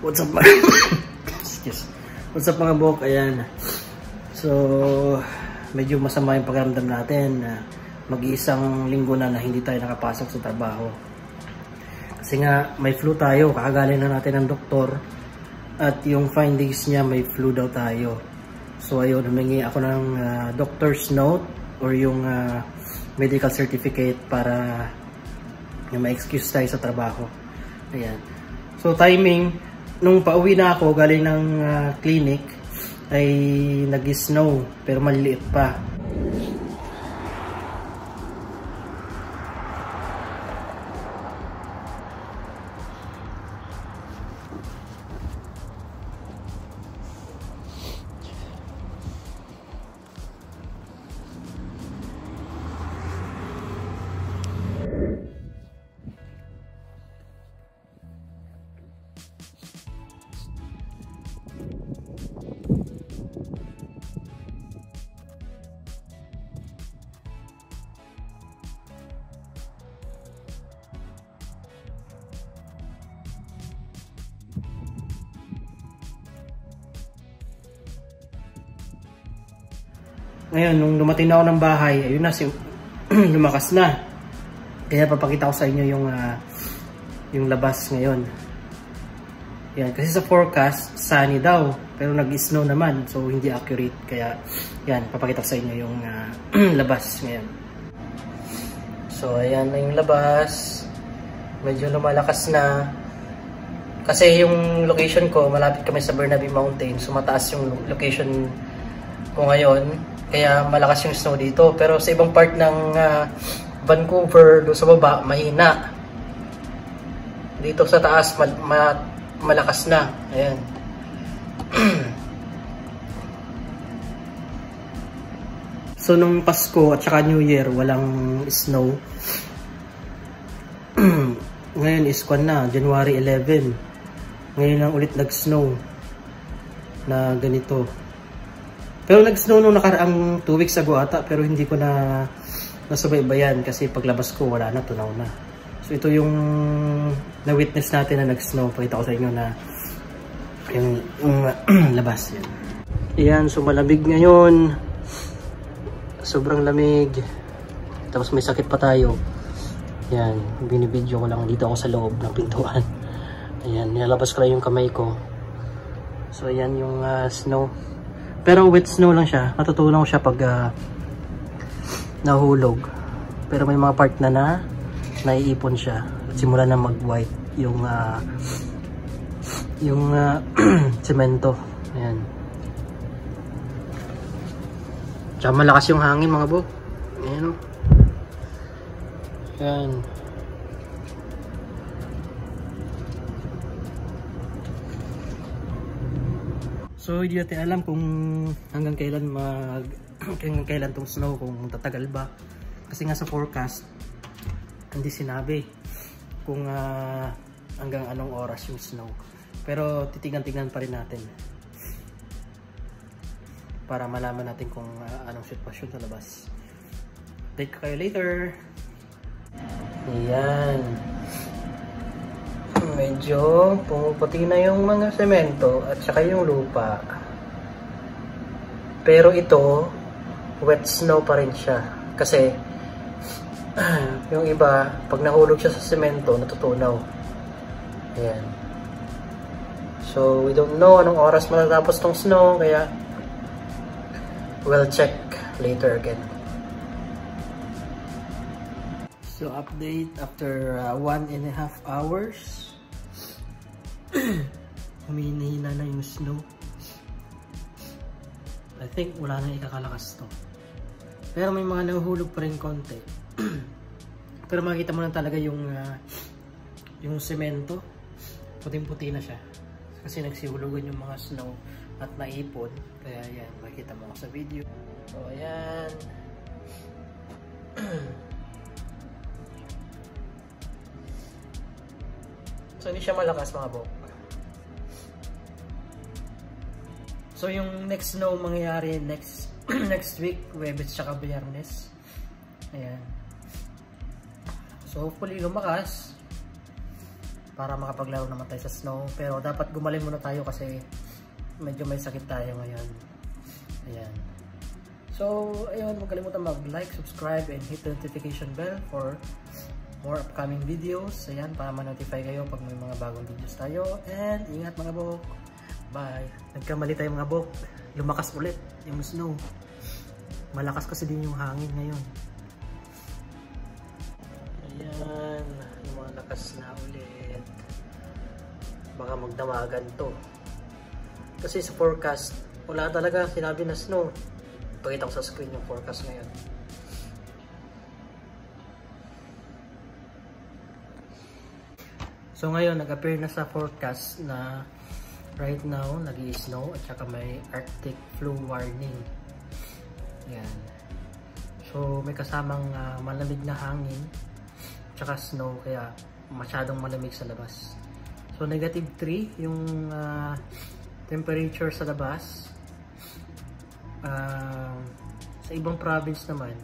What's up mga excuse. What's up mga bok? Ayan. So, medyo masama yung pakiramdam natin. Mag-iisang linggo na hindi tayo nakapasok sa trabaho. Kasi nga, may flu tayo. Kakagaling na natin ng doktor. At yung findings niya, may flu daw tayo. So, ayun, humingi ako ng doctor's note or yung medical certificate para ma-excuse tayo sa trabaho. Ayan. So, timing, nung pauwi na ako galing ng clinic ay nag-snow pero maliliit pa. Ngayon, nung dumating na ako ng bahay, ayun na, lumakas na. Kaya papakita ko sa inyo yung labas ngayon. Yan, kasi sa forecast, sunny daw. Pero nag-snow naman, so hindi accurate. Kaya, yan, papakita ko sa inyo yung labas ngayon. So, ayan na yung labas. Medyo lumalakas na. Kasi yung location ko, malapit kami sa Burnaby Mountain. So, mataas yung location ko ngayon. Kaya malakas yung snow dito. Pero sa ibang part ng Vancouver, doon sa baba, mahina. Dito sa taas, malakas na. Ayan. So, nung Pasko at saka New Year, walang snow. Ngayon is na, January 11. Ngayon lang ulit nag-snow na ganito. Pero nag-snow nung nakaraang 2 weeks ago ata, pero hindi ko na nasubaybayan kasi paglabas ko wala na, tunaw na. So ito yung na-witness natin na nag-snow. Pakita ko sa inyo na yung labas. Yan. Ayan, so malamig ngayon. Sobrang lamig. Tapos may sakit pa tayo. Yan, binibidyo ko lang. Dito ako sa loob ng pintuan. Ayan, nilalabas ko lang yung kamay ko. So ayan yung snow. Pero wet snow lang siya. Matutunaw siya pag nahulog. Pero may mga part na naiipon siya. At simula na mag-white yung semento. Ayan. Tsaka malakas yung hangin mga bok. Ayan o. Ayan. So hindi natin alam kung hanggang kailan tong snow, kung tatagal ba. Kasi nga sa forecast hindi sinabi kung hanggang anong oras yung snow. Pero titignan-tignan pa rin natin para malaman natin kung anong sitwasyon sa labas. Update ko kayo later. Ayan. Medyo pumuputi na yung mga semento at saka yung lupa. Pero ito, wet snow pa rin siya. Kasi yung iba, pag nahulog siya sa semento, natutunaw. Ayan. So, we don't know anong oras matatapos tong snow, kaya we'll check later again. So, update after 1.5 hours. Huminihina na yung snow. I think wala nang ikakalakas to. Pero may mga nahuhulog pa rin konti. Pero makikita mo na talaga yung semento. Puting-puti na siya. Kasi nagsihulugan yung mga snow at naipon. Kaya yan, makikita mo sa video. So ayan. So hindi siya malakas mga bok. So yung next snow mangyayari next week, Huwebes tsaka Biyernes. Ayan. So hopefully lumakas. para makapaglaro naman tayo sa snow. Pero dapat gumaling muna tayo kasi medyo may sakit tayo ngayon. Ayan. So, ayun, huwag kalimutan mag-like, subscribe, and hit the notification bell for more upcoming videos. Ayan, para ma-notify kayo pag may mga bagong videos tayo. And ingat mga bok. Bye. Nagkamali tayo mga bok. Lumakas ulit yung snow. Malakas kasi din yung hangin ngayon. Ayan, lumalakas na ulit. Baka magdamagan to. Kasi sa forecast, wala talaga sinabi na snow. Pakita ko sa screen yung forecast ngayon. So ngayon, nag-appear na sa forecast na right now, nag-i-snow at saka may Arctic flu warning. Yan. So may kasamang malamig na hangin at saka snow, kaya masyadong malamig sa labas. So -3 yung temperature sa labas. Sa ibang province naman,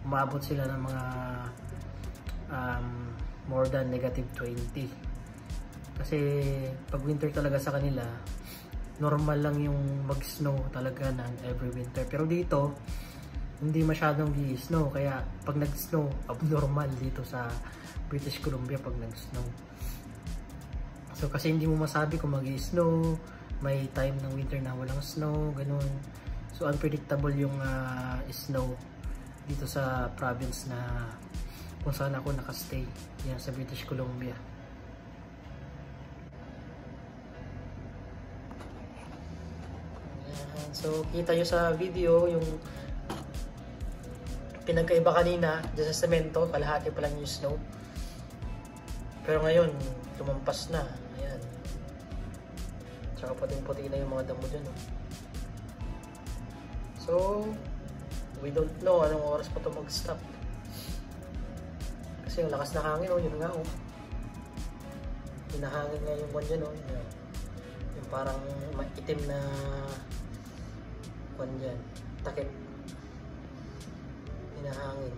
umabot sila ng mga more than -20. Kasi pag winter talaga sa kanila, normal lang yung mag-snow talaga na every winter. Pero dito, hindi masyadong di-snow. Kaya pag nag-snow, abnormal dito sa British Columbia pag nag-snow. So kasi hindi mo masabi kung mag-snow, may time ng winter na walang snow, ganun. So unpredictable yung snow dito sa province na kung saan ako nakastay, yan sa British Columbia. Yan. So kita nyo sa video yung pinagkaiba kanina dyan sa semento, kalahati pa lang yung snow. Pero ngayon, lumampas na. Ayan. Tsaka puting-puti na yung mga damo dyan. Oh. So, we don't know anong oras pa ito mag-stop. Kasi yung lakas na hangin, oh, yun nga. Oh. Hinahangin nga yung one dyan. Oh. Yung parang maitim na one dyan. Takip. Hinahangin.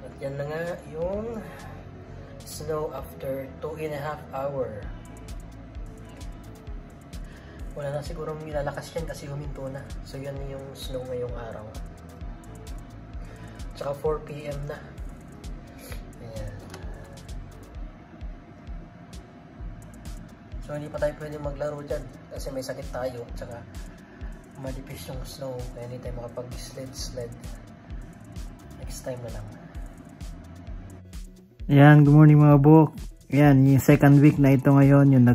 At yan na nga yung snow after 2.5 hours. Wala na siguro ilalakas yan kasi huminto na. So yan yung snow ngayong araw. Tsaka 4 PM na. Ayan. So hindi pa tayo pwede maglaro dyan kasi may sakit tayo. Tsaka malipis yung snow kaya hindi tayo makapag-sled. Next time na lang. Ayan, good morning mga bok. Ayan, yung second week na ito ngayon, yung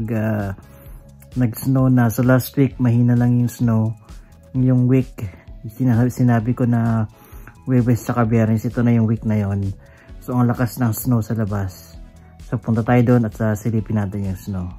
nag-snow na. So last week, mahina lang yung snow. Yung week, sinabi ko na Webes sa Biyernes, ito na yung week na yon. So ang lakas ng snow sa labas. So punta tayo doon at silipin natin yung snow.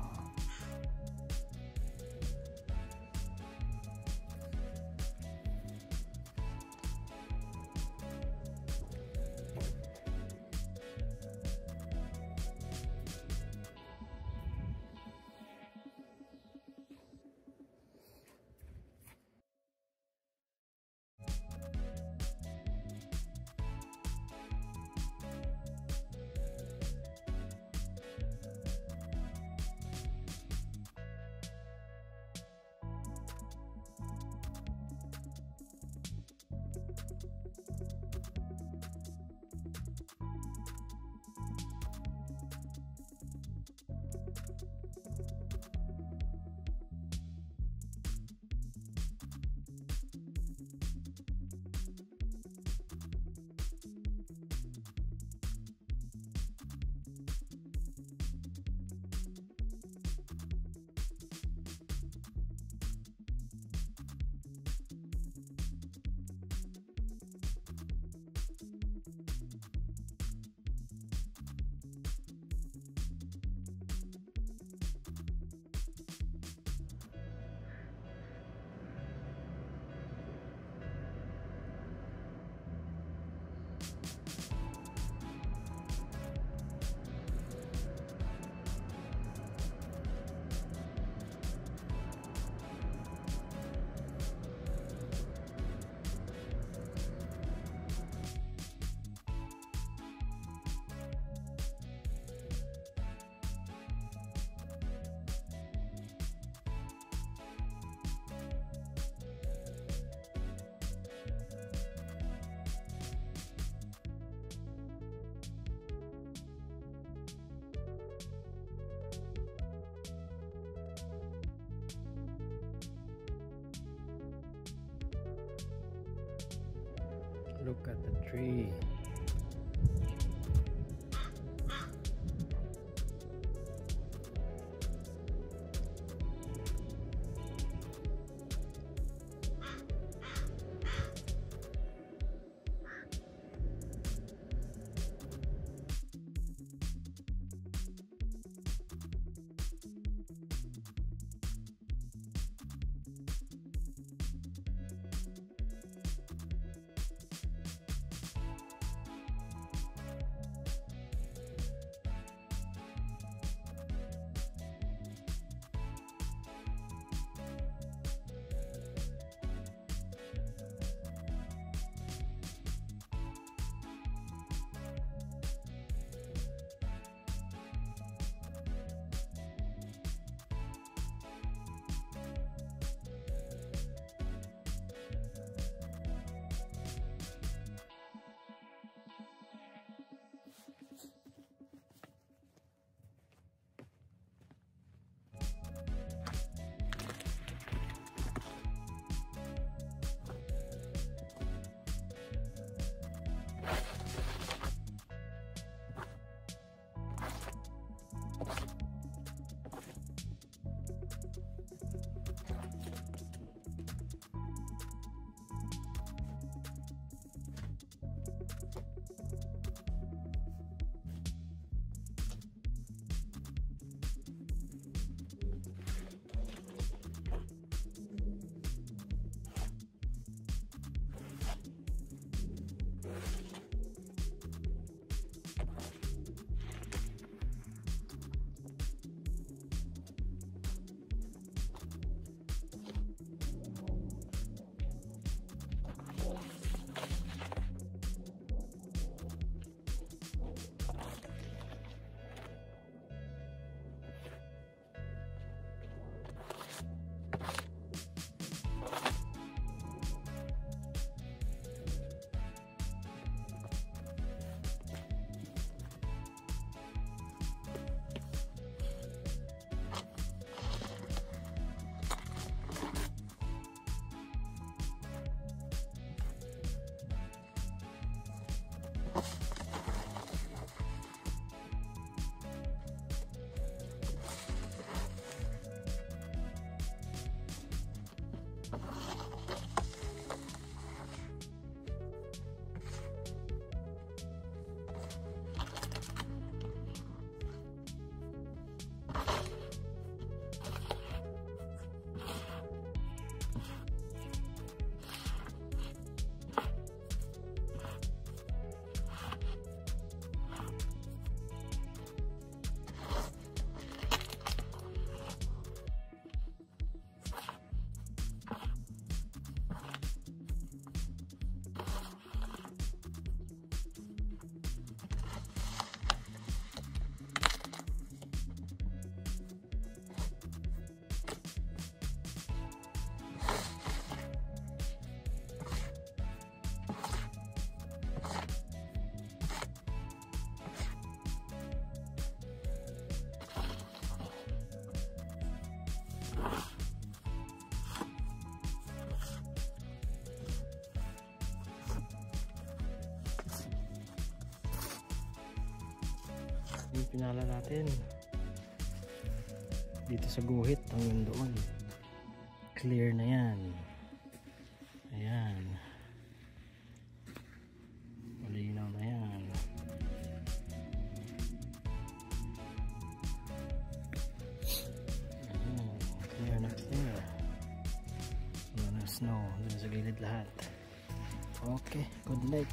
Look at the tree. Yung pinala natin dito sa guhit hanggang doon, clear na yan. Ayan, malinaw na yan. Ayan, clear na clear. Wala na snow dun sa gilid lahat. Okay, good night.